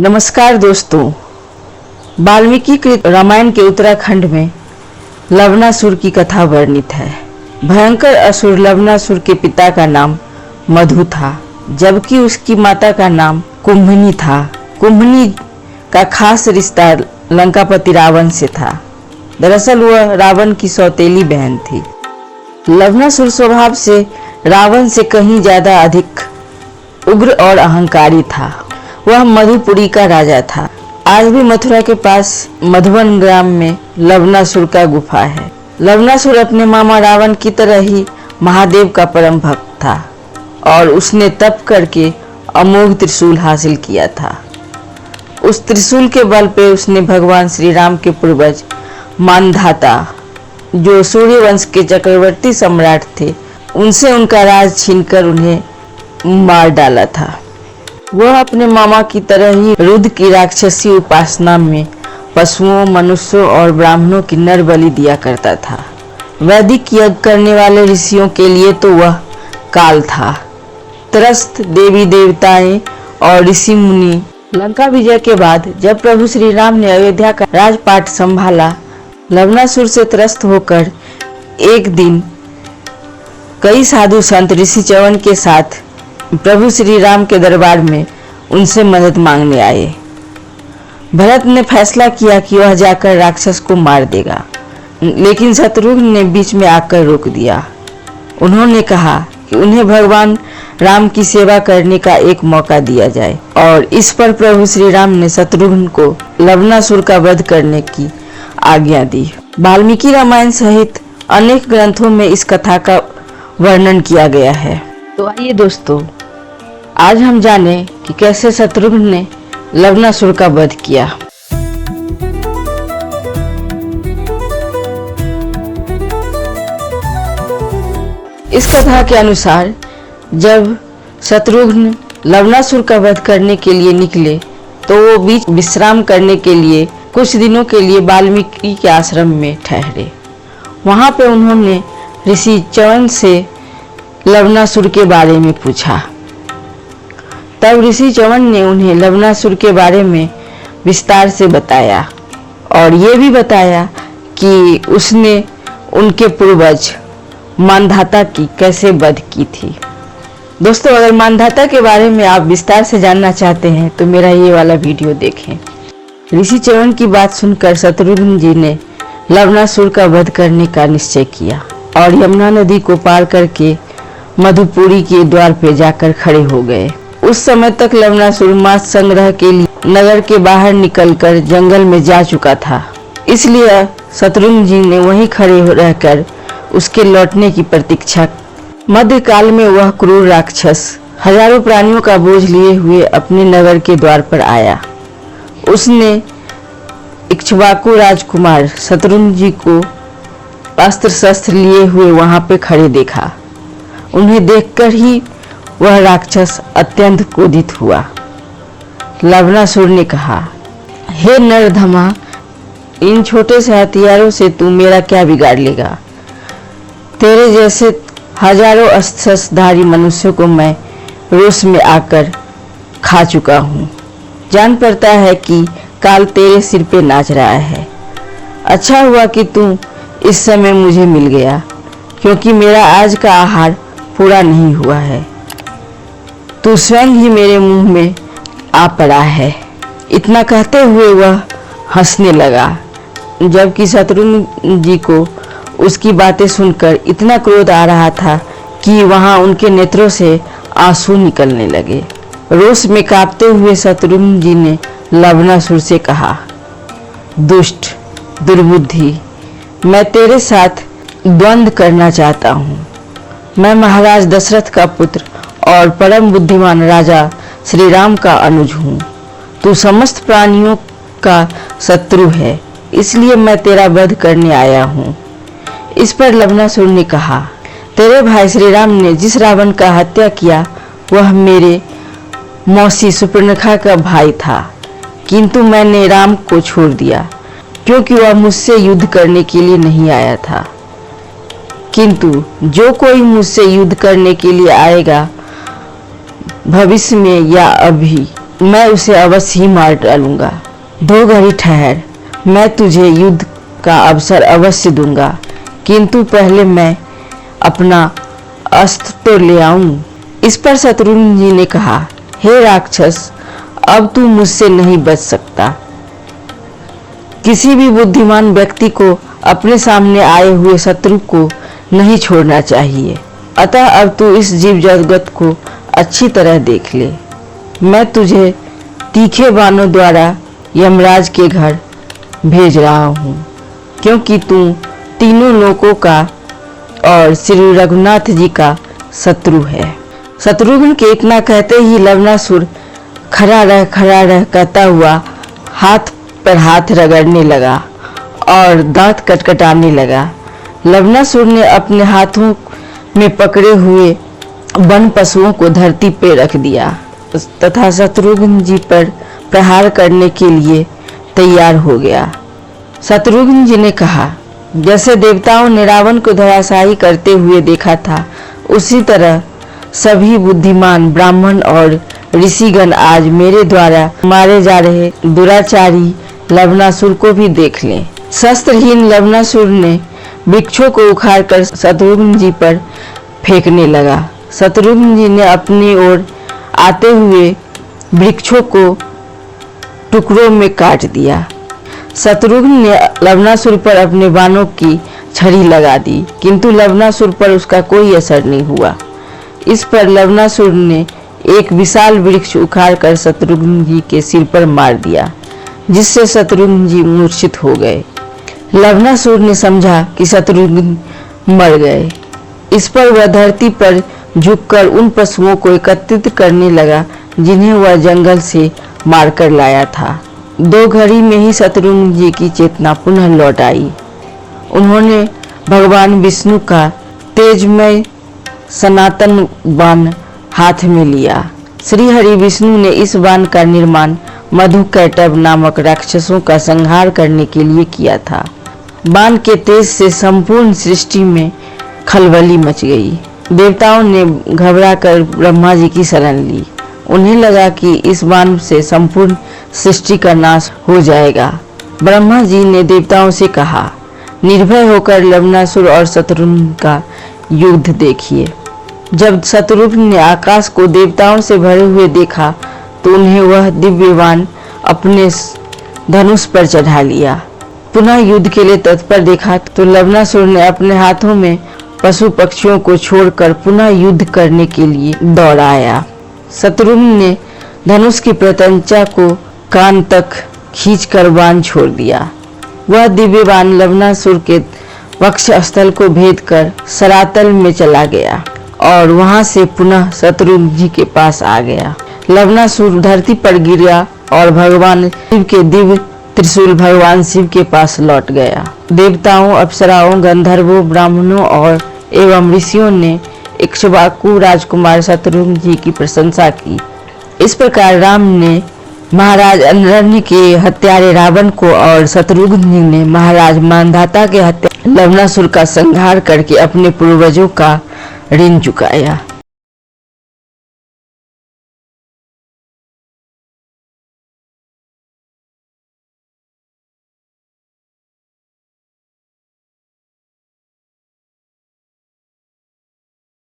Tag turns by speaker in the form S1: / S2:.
S1: नमस्कार दोस्तों, वाल्मीकि कृत रामायण के उत्तराखंड में लवणासुर की कथा वर्णित है। भयंकर असुर लवणासुर के पिता का नाम मधु था, जबकि उसकी माता का नाम कुंभनी था। कुंभनी का खास रिश्ता लंकापति रावण से था। दरअसल वह रावण की सौतेली बहन थी। लवणासुर स्वभाव से रावण से कहीं ज्यादा अधिक उग्र और अहंकारी था। वह मधुपुरी का राजा था। आज भी मथुरा के पास मधुवन ग्राम में लवणासुर का गुफा है। लवणासुर अपने मामा रावण की तरह ही महादेव का परम भक्त था और उसने तप करके अमोघ त्रिशूल हासिल किया था। उस त्रिशूल के बल पे उसने भगवान श्री राम के पूर्वज मानधाता, जो सूर्यवंश के चक्रवर्ती सम्राट थे, उनसे उनका राज छीनकर उन्हें मार डाला था। वह अपने मामा की तरह ही रुद्र की राक्षसी उपासना में पशुओं, मनुष्यों और ब्राह्मणों की नर बलि दिया करता था। वैदिक यज्ञ करने वाले ऋषियों के लिए तो वह काल था। त्रस्त देवी देवताएं और ऋषि मुनि। लंका विजय के बाद जब प्रभु श्री राम ने अयोध्या का राजपाट संभाला, लवणासुर से त्रस्त होकर एक दिन कई साधु संत ऋषि च्यवन के साथ प्रभु श्री राम के दरबार में उनसे मदद मांगने आए। भरत ने फैसला किया कि वह जाकर राक्षस को मार देगा, लेकिन शत्रुघ्न ने बीच में आकर रोक दिया। उन्होंने कहा कि उन्हें भगवान राम की सेवा करने का एक मौका दिया जाए, और इस पर प्रभु श्री राम ने शत्रुघ्न को लवणासुर का वध करने की आज्ञा दी। वाल्मीकि रामायण सहित अनेक ग्रंथों में इस कथा का वर्णन किया गया है। तो आइए दोस्तों, आज हम जाने कि कैसे शत्रुघ्न ने लवणासुर का वध किया। इस कथा के अनुसार जब शत्रुघ्न लवणासुर का वध करने के लिए निकले, तो वो बीच विश्राम करने के लिए कुछ दिनों के लिए वाल्मीकि के आश्रम में ठहरे। वहां पे उन्होंने ऋषि च्यवन से लवणासुर के बारे में पूछा। तब ऋषि च्यवन ने उन्हें लवणासुर के बारे में विस्तार से बताया और ये भी बताया कि उसने उनके पूर्वज मानधाता की कैसे वध की थी। दोस्तों, अगर मानधाता के बारे में आप विस्तार से जानना चाहते हैं तो मेरा ये वाला वीडियो देखें। ऋषि च्यवन की बात सुनकर शत्रुघ्न जी ने लवणासुर का वध करने का निश्चय किया और यमुना नदी को पार करके मधुपुरी के द्वार पे जाकर खड़े हो गए। उस समय तक लवणासुर मांस संग्रह के लिए नगर के बाहर निकलकर जंगल में जा चुका था, इसलिए शत्रुघ्न जी ने वहीं खड़े रहकर उसके लौटने की प्रतीक्षा। मध्यकाल में वह क्रूर राक्षस हजारों प्राणियों का बोझ लिए हुए अपने नगर के द्वार पर आया। उसने इक्ष्वाकु राजकुमार शत्रुघ्न जी को अस्त्र शस्त्र लिए हुए वहां पे खड़े देखा। उन्हें देखकर ही वह राक्षस अत्यंत क्रोधित हुआ। लवणासुर ने कहा, हे नरधमा, इन छोटे से हथियारों से तू मेरा क्या बिगाड़ लेगा? तेरे जैसे हजारों अस्त्रधारी मनुष्यों को मैं रोष में आकर खा चुका हूँ। जान पड़ता है कि काल तेरे सिर पे नाच रहा है। अच्छा हुआ कि तू इस समय मुझे मिल गया, क्योंकि मेरा आज का आहार पूरा नहीं हुआ है। तू स्वयं ही मेरे मुंह में आ पड़ा है। इतना कहते हुए वह हंसने लगा, जबकि शत्रुघ्न जी को उसकी बातें सुनकर इतना क्रोध आ रहा था कि वहां उनके नेत्रों से आंसू निकलने लगे। रोष में कांपते हुए शत्रुघ्न जी ने लवणासुर से कहा, दुष्ट, दुर्बुद्धि, मैं तेरे साथ द्वंद्व करना चाहता हूँ। मैं महाराज दशरथ का पुत्र और परम बुद्धिमान राजा श्री राम का अनुज हूँ। तू समस्त प्राणियों का शत्रु है, इसलिए मैं तेरा वध करने आया हूँ। इस पर लवणासुर ने कहा, तेरे भाई श्री राम ने जिस रावण का हत्या किया वह मेरे मौसी सुपर्णखा का भाई था, किंतु मैंने राम को छोड़ दिया क्योंकि वह मुझसे युद्ध करने के लिए नहीं आया था। किंतु जो कोई मुझसे युद्ध करने के लिए आएगा, भविष्य में या अभी, मैं उसे अवश्य ही मार डालूंगा। 2 घड़ी ठहर, मैं तुझे युद्ध का अवसर अवश्य दूंगा, किंतु पहले मैं अपना अस्त्र तो ले आऊं। इस पर शत्रुघ्न जी ने कहा, हे राक्षस, अब तू मुझसे नहीं बच सकता। किसी भी बुद्धिमान व्यक्ति को अपने सामने आए हुए शत्रु को नहीं छोड़ना चाहिए। अतः अब तू इस जीव जगत को अच्छी तरह देख ले। मैं तुझे तीखे बाणों द्वारा यमराज के घर भेज रहा हूँ, क्योंकि तू तीनों लोकों का और श्री रघुनाथ जी का शत्रु है। शत्रुघ्न के इतना कहते ही लवणासुर खड़ा रह कहता हुआ हाथ पर हाथ रगड़ने लगा और दांत कटकटाने लगा। लवणासुर ने अपने हाथों में पकड़े हुए वन पशुओं को धरती पर रख दिया तथा शत्रुघ्न जी पर प्रहार करने के लिए तैयार हो गया। शत्रुघ्न जी ने कहा, जैसे देवताओं ने रावण को धराशायी करते हुए देखा था, उसी तरह सभी बुद्धिमान ब्राह्मण और ऋषिगण आज मेरे द्वारा मारे जा रहे दुराचारी लवणासुर को भी देख लें। शस्त्रहीन लवणासुर ने वृक्षों को उखाड़कर शत्रुघ्न जी पर फेंकने लगा। शत्रुघ्न जी ने अपनी ओर आते हुए वृक्षों को टुकड़ों में काट दिया। शत्रुघ्न ने लवणासुर पर अपने बाणों की छड़ी लगा दी, किंतु लवणासुर पर उसका कोई असर नहीं हुआ। इस पर लवणासुर ने एक विशाल वृक्ष उखाड़कर शत्रुघ्न जी के सिर पर मार दिया, जिससे शत्रुघ्न जी मूर्छित हो गए। लवणासुर ने समझा कि शत्रुघ्न मर गए। इस पर वह धरती पर झुककर उन पशुओं को एकत्रित करने लगा जिन्हें वह जंगल से मारकर लाया था। 2 घड़ी में ही शत्रुघ्न जी की चेतना पुनः लौट आई। उन्होंने भगवान विष्णु का तेजमय सनातन बाण हाथ में लिया। श्री हरि विष्णु ने इस बाण का निर्माण मधुकैटभ नामक राक्षसों का संहार करने के लिए किया था। बाण के तेज से संपूर्ण सृष्टि में खलबली मच गई। देवताओं ने घबराकर ब्रह्मा जी की शरण ली। उन्हें लगा कि इस बाण से संपूर्ण सृष्टि का नाश हो जाएगा। ब्रह्मा जी ने देवताओं से कहा, निर्भय होकर लवणासुर और शत्रुघ्न का युद्ध देखिए। जब शत्रुघ्न ने आकाश को देवताओं से भरे हुए देखा तो उन्हें वह दिव्य बाण अपने धनुष पर चढ़ा लिया। पुनः युद्ध के लिए तत्पर देखा तो लवणासुर ने अपने हाथों में पशु पक्षियों को छोड़कर पुनः युद्ध करने के लिए दौड़ाया। शत्रुघ्न ने धनुष की प्रत्यंचा को कान तक खींचकर बाण छोड़ दिया। वह दिव्य बाण लवणासुर के वक्ष स्थल को भेद कर सरातल में चला गया और वहां से पुनः शत्रुघ्न जी के पास आ गया। लवणासुर धरती पर गिरा और भगवान शिव के दिव्य त्रिशूल भगवान शिव के पास लौट गया। देवताओं, अप्सराओं, गंधर्वों, ब्राह्मणों और एवं ऋषियों ने इक्ष्वाकु राजकुमार शत्रुघ्न जी की प्रशंसा की। इस प्रकार राम ने महाराज अरण्य के हत्यारे रावण को और शत्रुघ्न जी ने महाराज मांधाता के हत्यारे लवणासुर का संहार करके अपने पूर्वजों का ऋण चुकाया।